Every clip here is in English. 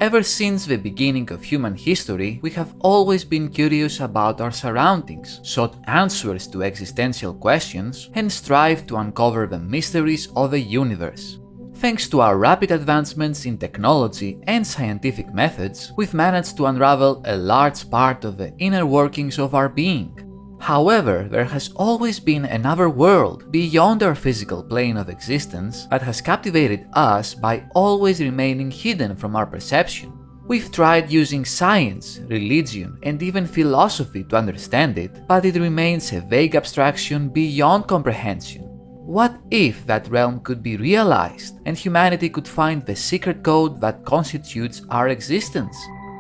Ever since the beginning of human history, we have always been curious about our surroundings, sought answers to existential questions, and strived to uncover the mysteries of the universe. Thanks to our rapid advancements in technology and scientific methods, we've managed to unravel a large part of the inner workings of our being. However, there has always been another world beyond our physical plane of existence that has captivated us by always remaining hidden from our perception. We've tried using science, religion, and even philosophy to understand it, but it remains a vague abstraction beyond comprehension. What if that realm could be realized and humanity could find the secret code that constitutes our existence?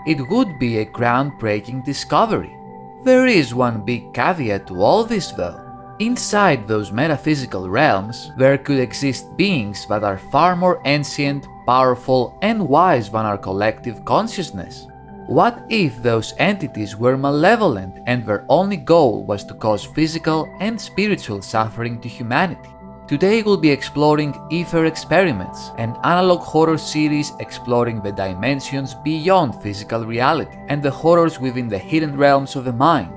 It would be a groundbreaking discovery. There is one big caveat to all this though. Inside those metaphysical realms, there could exist beings that are far more ancient, powerful, and wise than our collective consciousness. What if those entities were malevolent and their only goal was to cause physical and spiritual suffering to humanity? Today we'll be exploring Ether Experiments, an analog horror series exploring the dimensions beyond physical reality and the horrors within the hidden realms of the mind.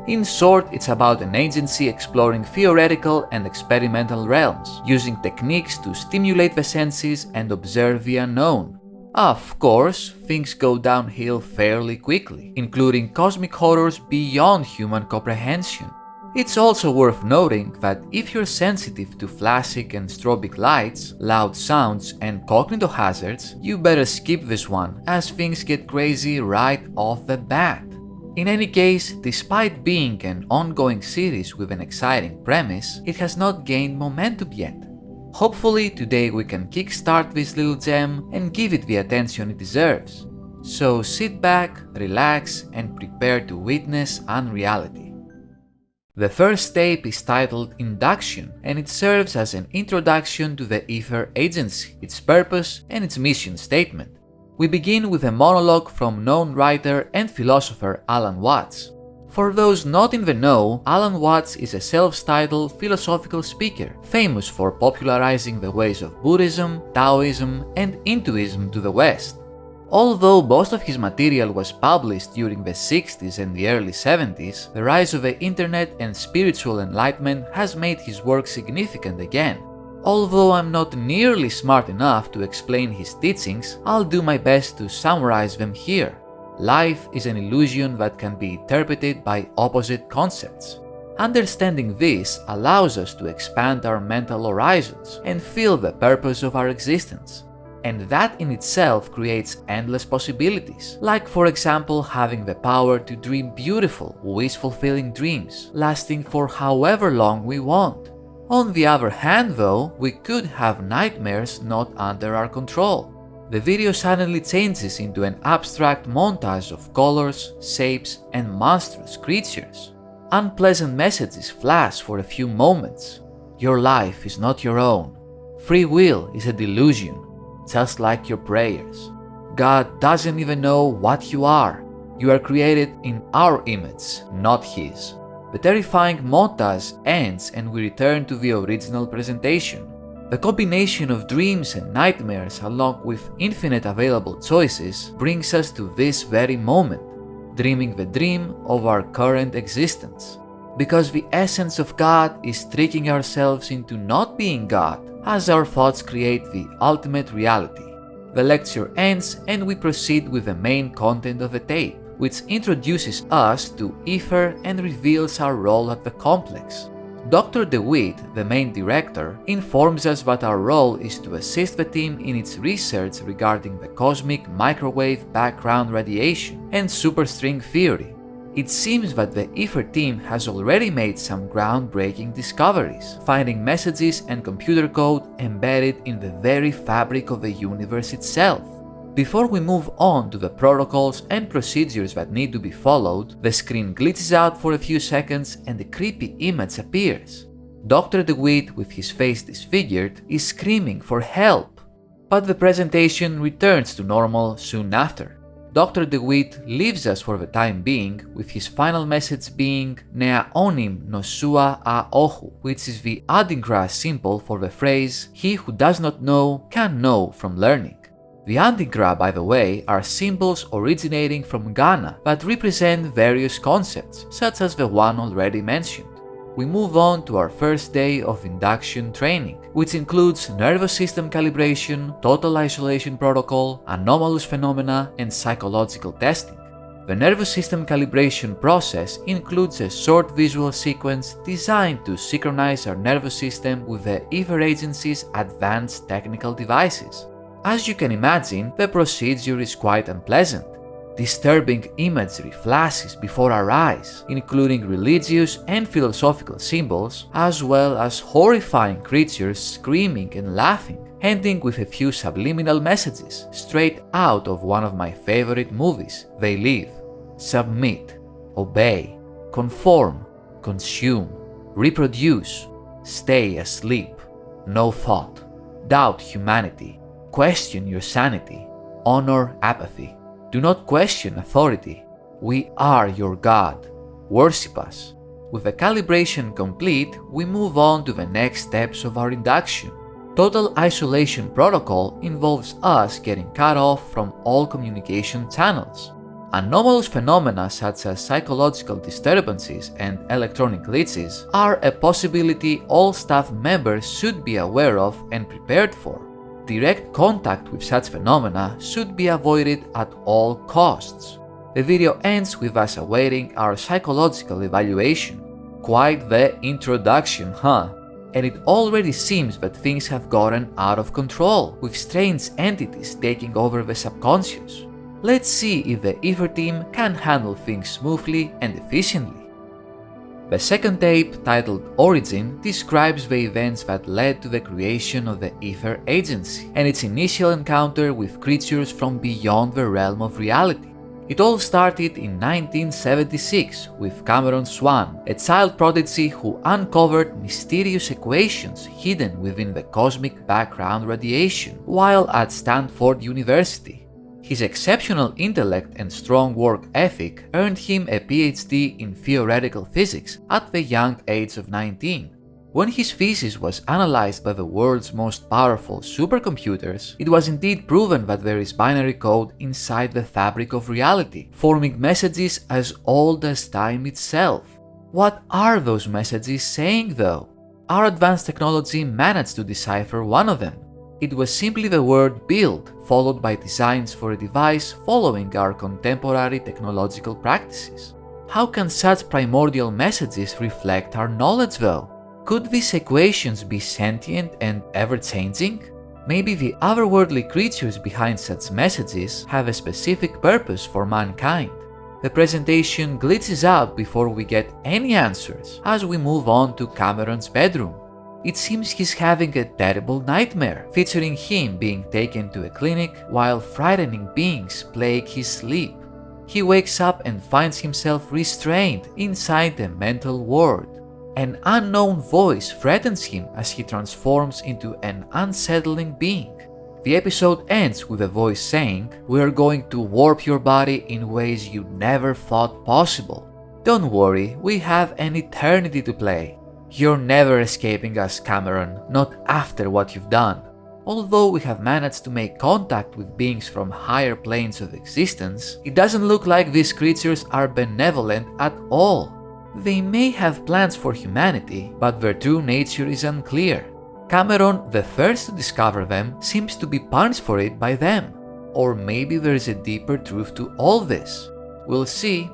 In short, it's about an agency exploring theoretical and experimental realms, using techniques to stimulate the senses and observe the unknown. Of course, things go downhill fairly quickly, including cosmic horrors beyond human comprehension. It's also worth noting that if you're sensitive to flashing and strobic lights, loud sounds, and cognitive hazards, you better skip this one, as things get crazy right off the bat. In any case, despite being an ongoing series with an exciting premise, it has not gained momentum yet. Hopefully today we can kickstart this little gem and give it the attention it deserves. So sit back, relax, and prepare to witness unreality. The first tape is titled Induction, and it serves as an introduction to the Ether Agency, its purpose, and its mission statement. We begin with a monologue from known writer and philosopher Alan Watts. For those not in the know, Alan Watts is a self-titled philosophical speaker, famous for popularizing the ways of Buddhism, Taoism, and Hinduism to the West. Although most of his material was published during the 60s and the early 70s, the rise of the internet and spiritual enlightenment has made his work significant again. Although I'm not nearly smart enough to explain his teachings, I'll do my best to summarize them here. Life is an illusion that can be interpreted by opposite concepts. Understanding this allows us to expand our mental horizons and feel the purpose of our existence. And that in itself creates endless possibilities, like for example having the power to dream beautiful, wish-fulfilling dreams, lasting for however long we want. On the other hand though, we could have nightmares not under our control. The video suddenly changes into an abstract montage of colors, shapes, and monstrous creatures. Unpleasant messages flash for a few moments. Your life is not your own. Free will is a delusion, just like your prayers. God doesn't even know what you are. You are created in our image, not His. The terrifying montage ends and we return to the original presentation. The combination of dreams and nightmares along with infinite available choices brings us to this very moment, dreaming the dream of our current existence. Because the essence of God is tricking ourselves into not being God, as our thoughts create the ultimate reality. The lecture ends and we proceed with the main content of the tape, which introduces us to Ether and reveals our role at the complex. Dr. DeWitt, the main director, informs us that our role is to assist the team in its research regarding the cosmic microwave background radiation and superstring theory. It seems that the Ether team has already made some groundbreaking discoveries, finding messages and computer code embedded in the very fabric of the universe itself. Before we move on to the protocols and procedures that need to be followed, the screen glitches out for a few seconds and a creepy image appears. Dr. DeWitt, with his face disfigured, is screaming for help. But the presentation returns to normal soon after. Dr. DeWitt leaves us for the time being, with his final message being Nea onim nosua a ohu, which is the Adinkra symbol for the phrase "He who does not know can know from learning." The Adinkra, by the way, are symbols originating from Ghana that represent various concepts, such as the one already mentioned. We move on to our first day of induction training, which includes nervous system calibration, total isolation protocol, anomalous phenomena, and psychological testing. The nervous system calibration process includes a short visual sequence designed to synchronize our nervous system with the Ether Agency's advanced technical devices. As you can imagine, the procedure is quite unpleasant. Disturbing imagery flashes before our eyes, including religious and philosophical symbols, as well as horrifying creatures screaming and laughing, ending with a few subliminal messages straight out of one of my favorite movies, They Live. Submit, obey, conform, consume, reproduce, stay asleep, no thought, doubt humanity, question your sanity, honor apathy. Do not question authority. We are your God. Worship us. With the calibration complete, we move on to the next steps of our induction. Total isolation protocol involves us getting cut off from all communication channels. Anomalous phenomena such as psychological disturbances and electronic glitches are a possibility all staff members should be aware of and prepared for. Direct contact with such phenomena should be avoided at all costs. The video ends with us awaiting our psychological evaluation. Quite the introduction, huh? And it already seems that things have gotten out of control, with strange entities taking over the subconscious. Let's see if the Ether team can handle things smoothly and efficiently. The second tape, titled Origin, describes the events that led to the creation of the Ether Agency and its initial encounter with creatures from beyond the realm of reality. It all started in 1976 with Cameron Swan, a child prodigy who uncovered mysterious equations hidden within the cosmic background radiation while at Stanford University. His exceptional intellect and strong work ethic earned him a PhD in theoretical physics at the young age of 19. When his thesis was analyzed by the world's most powerful supercomputers, it was indeed proven that there is binary code inside the fabric of reality, forming messages as old as time itself. What are those messages saying, though? Our advanced technology managed to decipher one of them. It was simply the word build, followed by designs for a device following our contemporary technological practices. How can such primordial messages reflect our knowledge, though? Could these equations be sentient and ever-changing? Maybe the otherworldly creatures behind such messages have a specific purpose for mankind. The presentation glitches out before we get any answers as we move on to Cameron's bedroom. It seems he's having a terrible nightmare, featuring him being taken to a clinic while frightening beings plague his sleep. He wakes up and finds himself restrained inside the mental ward. An unknown voice threatens him as he transforms into an unsettling being. The episode ends with a voice saying, "We're going to warp your body in ways you never thought possible. Don't worry, we have an eternity to play. You're never escaping us, Cameron, not after what you've done." Although we have managed to make contact with beings from higher planes of existence, it doesn't look like these creatures are benevolent at all. They may have plans for humanity, but their true nature is unclear. Cameron, the first to discover them, seems to be punished for it by them. Or maybe there is a deeper truth to all this. We'll see.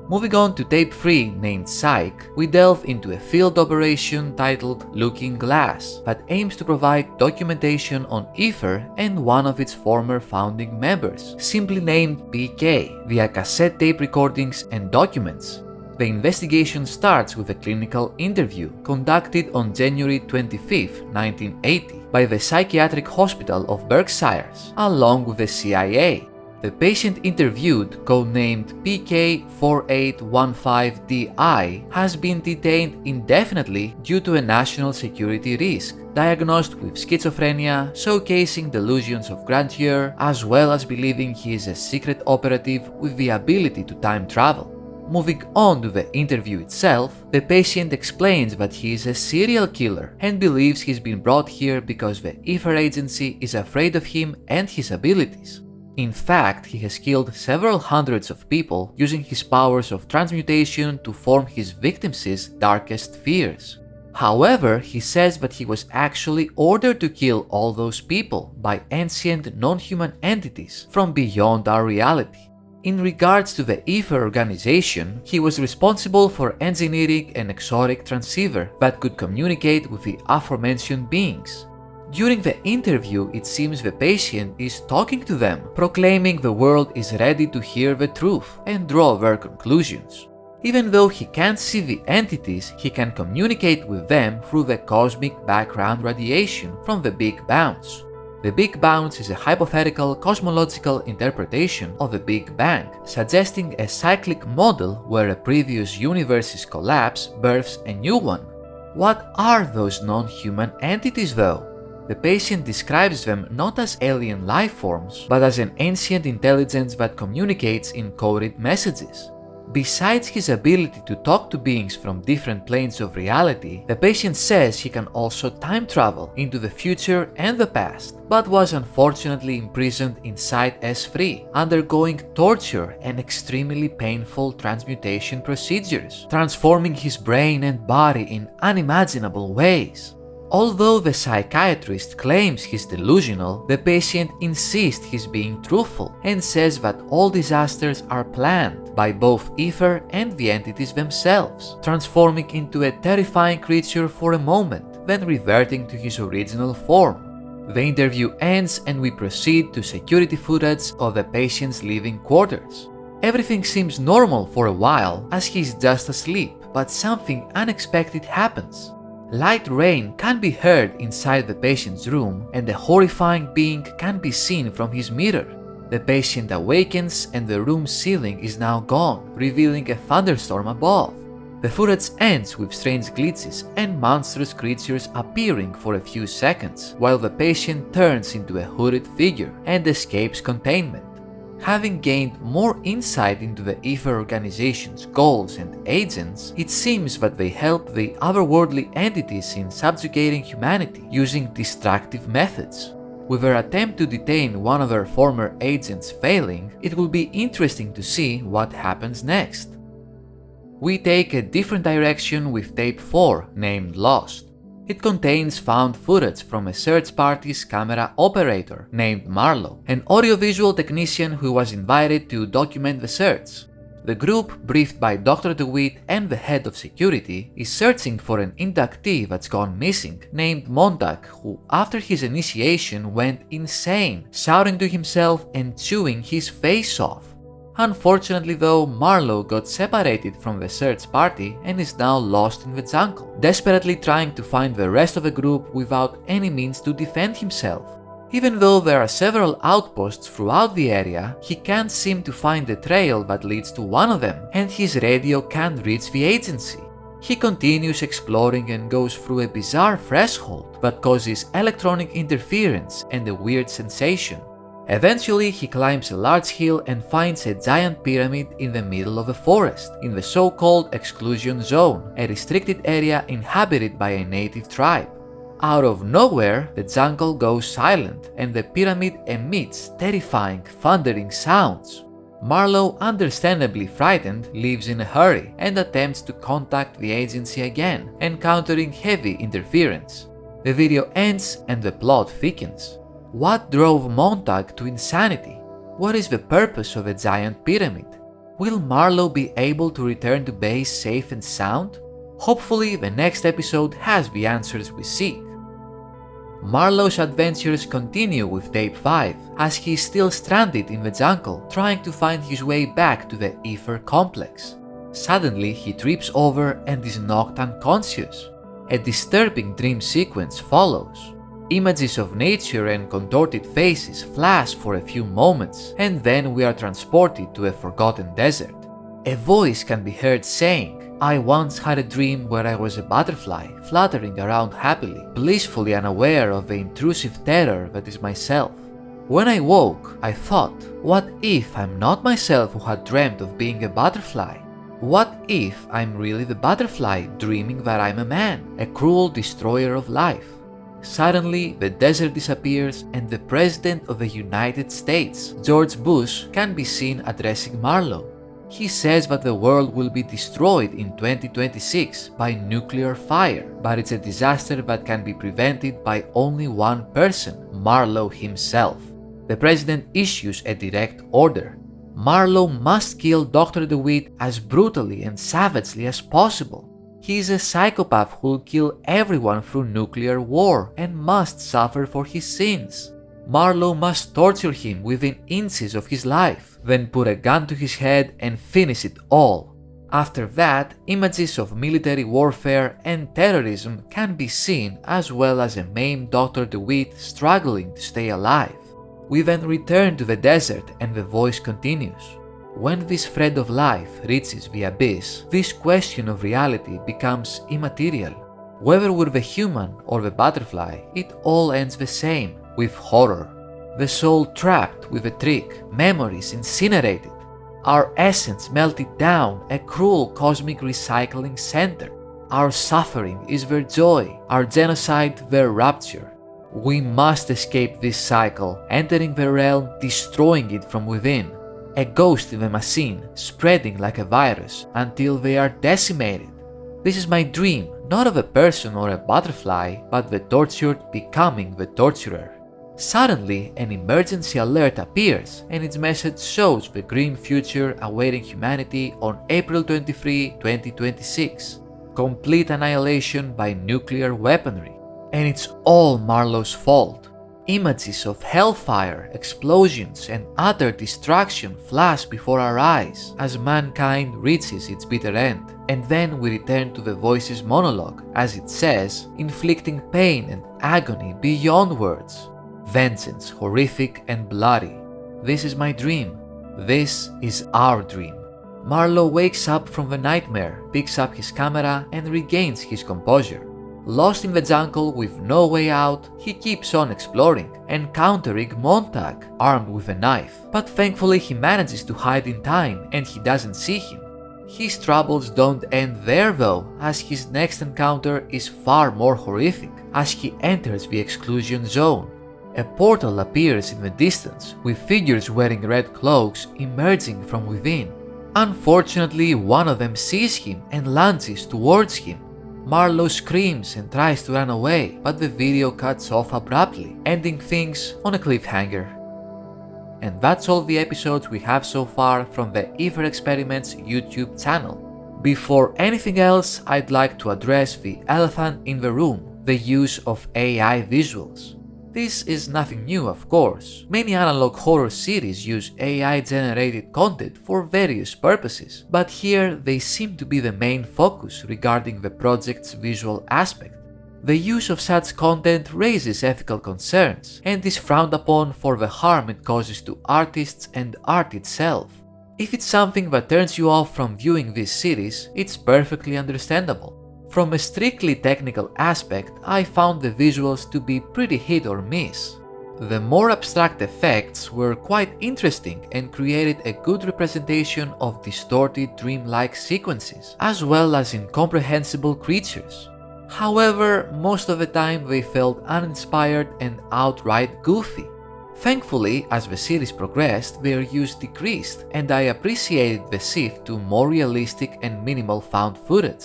Moving on to tape 3, named Psych, we delve into a field operation titled Looking Glass that aims to provide documentation on Ether and one of its former founding members, simply named PK, via cassette tape recordings and documents. The investigation starts with a clinical interview conducted on January 25, 1980 by the Psychiatric Hospital of Berkshire, along with the CIA. The patient interviewed, codenamed PK4815DI, has been detained indefinitely due to a national security risk, diagnosed with schizophrenia, showcasing delusions of grandeur, as well as believing he is a secret operative with the ability to time travel. Moving on to the interview itself, the patient explains that he is a serial killer and believes he's been brought here because the IFER agency is afraid of him and his abilities. In fact, he has killed several hundreds of people using his powers of transmutation to form his victims' darkest fears. However, he says that he was actually ordered to kill all those people by ancient non-human entities from beyond our reality. In regards to the IFER organization, he was responsible for engineering an exotic transceiver that could communicate with the aforementioned beings. During the interview, it seems the patient is talking to them, proclaiming the world is ready to hear the truth and draw their conclusions. Even though he can't see the entities, he can communicate with them through the cosmic background radiation from the Big Bounce. The Big Bounce is a hypothetical cosmological interpretation of the Big Bang, suggesting a cyclic model where a previous universe's collapse births a new one. What are those non-human entities though? The patient describes them not as alien life forms, but as an ancient intelligence that communicates in coded messages. Besides his ability to talk to beings from different planes of reality, the patient says he can also time travel into the future and the past, but was unfortunately imprisoned inside S3, undergoing torture and extremely painful transmutation procedures, transforming his brain and body in unimaginable ways. Although the psychiatrist claims he's delusional, the patient insists he's being truthful and says that all disasters are planned by both IFER and the entities themselves, transforming into a terrifying creature for a moment, then reverting to his original form. The interview ends and we proceed to security footage of the patient's living quarters. Everything seems normal for a while as he's just asleep, but something unexpected happens. Light rain can be heard inside the patient's room and a horrifying being can be seen from his mirror. The patient awakens and the room's ceiling is now gone, revealing a thunderstorm above. The footage ends with strange glitches and monstrous creatures appearing for a few seconds, while the patient turns into a hooded figure and escapes containment. Having gained more insight into the IFER organization's goals and agents, it seems that they help the otherworldly entities in subjugating humanity using destructive methods. With their attempt to detain one of their former agents failing, it will be interesting to see what happens next. We take a different direction with tape 4, named Lost. It contains found footage from a search party's camera operator named Marlowe, an audiovisual technician who was invited to document the search. The group, briefed by Dr. DeWitt and the head of security, is searching for an inductee that's gone missing, named Montag, who after his initiation went insane, shouting to himself and chewing his face off. Unfortunately though, Marlowe got separated from the search party and is now lost in the jungle, desperately trying to find the rest of the group without any means to defend himself. Even though there are several outposts throughout the area, he can't seem to find the trail that leads to one of them, and his radio can't reach the agency. He continues exploring and goes through a bizarre threshold that causes electronic interference and a weird sensation. Eventually, he climbs a large hill and finds a giant pyramid in the middle of a forest, in the so-called exclusion zone, a restricted area inhabited by a native tribe. Out of nowhere, the jungle goes silent and the pyramid emits terrifying, thundering sounds. Marlowe, understandably frightened, leaves in a hurry and attempts to contact the agency again, encountering heavy interference. The video ends and the plot thickens. What drove Montag to insanity? What is the purpose of a giant pyramid? Will Marlowe be able to return to base safe and sound? Hopefully, the next episode has the answers we seek. Marlowe's adventures continue with tape 5, as he is still stranded in the jungle trying to find his way back to the IFER complex. Suddenly, he trips over and is knocked unconscious. A disturbing dream sequence follows. Images of nature and contorted faces flash for a few moments, and then we are transported to a forgotten desert. A voice can be heard saying, "I once had a dream where I was a butterfly, fluttering around happily, blissfully unaware of the intrusive terror that is myself. When I woke, I thought, what if I'm not myself who had dreamt of being a butterfly? What if I'm really the butterfly dreaming that I'm a man, a cruel destroyer of life?" Suddenly, the desert disappears and the President of the United States, George Bush, can be seen addressing Marlowe. He says that the world will be destroyed in 2026 by nuclear fire, but it's a disaster that can be prevented by only one person, Marlowe himself. The President issues a direct order. Marlowe must kill Dr. DeWitt as brutally and savagely as possible. He is a psychopath who will kill everyone through nuclear war and must suffer for his sins. Marlowe must torture him within inches of his life, then put a gun to his head and finish it all. After that, images of military warfare and terrorism can be seen, as well as a maimed Dr. DeWitt struggling to stay alive. We then return to the desert and the voice continues. When this thread of life reaches the abyss, this question of reality becomes immaterial. Whether we're the human or the butterfly, it all ends the same, with horror. The soul trapped with a trick, memories incinerated. Our essence melted down, a cruel cosmic recycling center. Our suffering is their joy, our genocide their rapture. We must escape this cycle, entering the realm, destroying it from within. A ghost in the machine, spreading like a virus until they are decimated. This is my dream, not of a person or a butterfly, but the tortured becoming the torturer. Suddenly, an emergency alert appears, and its message shows the grim future awaiting humanity on April 23, 2026. Complete annihilation by nuclear weaponry. And it's all Marlowe's fault. Images of hellfire, explosions, and utter destruction flash before our eyes as mankind reaches its bitter end. And then we return to the voice's monologue, as it says, inflicting pain and agony beyond words. Vengeance, horrific and bloody. This is my dream. This is our dream. Marlowe wakes up from the nightmare, picks up his camera, and regains his composure. Lost in the jungle with no way out, he keeps on exploring, encountering Montag, armed with a knife, but thankfully he manages to hide in time and he doesn't see him. His troubles don't end there though, as his next encounter is far more horrific, as he enters the exclusion zone. A portal appears in the distance, with figures wearing red cloaks emerging from within. Unfortunately, one of them sees him and lunges towards him. Marlowe screams and tries to run away, but the video cuts off abruptly, ending things on a cliffhanger. And that's all the episodes we have so far from the Ether Experiments YouTube channel. Before anything else, I'd like to address the elephant in the room, the use of AI visuals. This is nothing new, of course. Many analog horror series use AI-generated content for various purposes, but here they seem to be the main focus regarding the project's visual aspect. The use of such content raises ethical concerns and is frowned upon for the harm it causes to artists and art itself. If it's something that turns you off from viewing this series, it's perfectly understandable. From a strictly technical aspect, I found the visuals to be pretty hit or miss. The more abstract effects were quite interesting and created a good representation of distorted dreamlike sequences, as well as incomprehensible creatures. However, most of the time they felt uninspired and outright goofy. Thankfully, as the series progressed, their use decreased, and I appreciated the shift to more realistic and minimal found footage.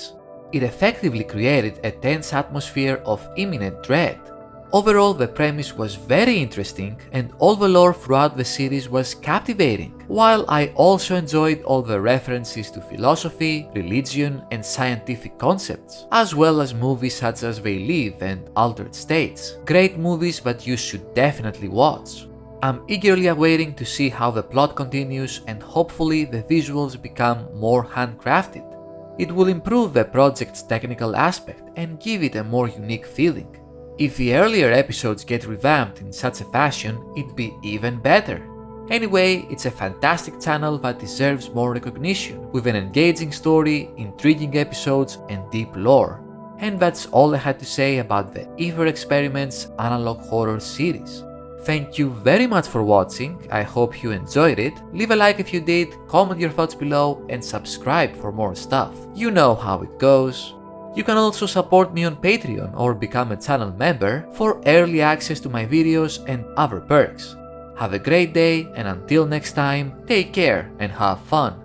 It effectively created a tense atmosphere of imminent dread. Overall, the premise was very interesting and all the lore throughout the series was captivating, while I also enjoyed all the references to philosophy, religion, and scientific concepts, as well as movies such as They Live and Altered States. Great movies that you should definitely watch. I'm eagerly awaiting to see how the plot continues and hopefully the visuals become more handcrafted. It will improve the project's technical aspect and give it a more unique feeling. If the earlier episodes get revamped in such a fashion, it'd be even better. Anyway, it's a fantastic channel that deserves more recognition, with an engaging story, intriguing episodes, and deep lore. And that's all I had to say about the Ether Experiments Analog Horror series. Thank you very much for watching, I hope you enjoyed it. Leave a like if you did, comment your thoughts below, and subscribe for more stuff. You know how it goes. You can also support me on Patreon or become a channel member for early access to my videos and other perks. Have a great day, and until next time, take care and have fun.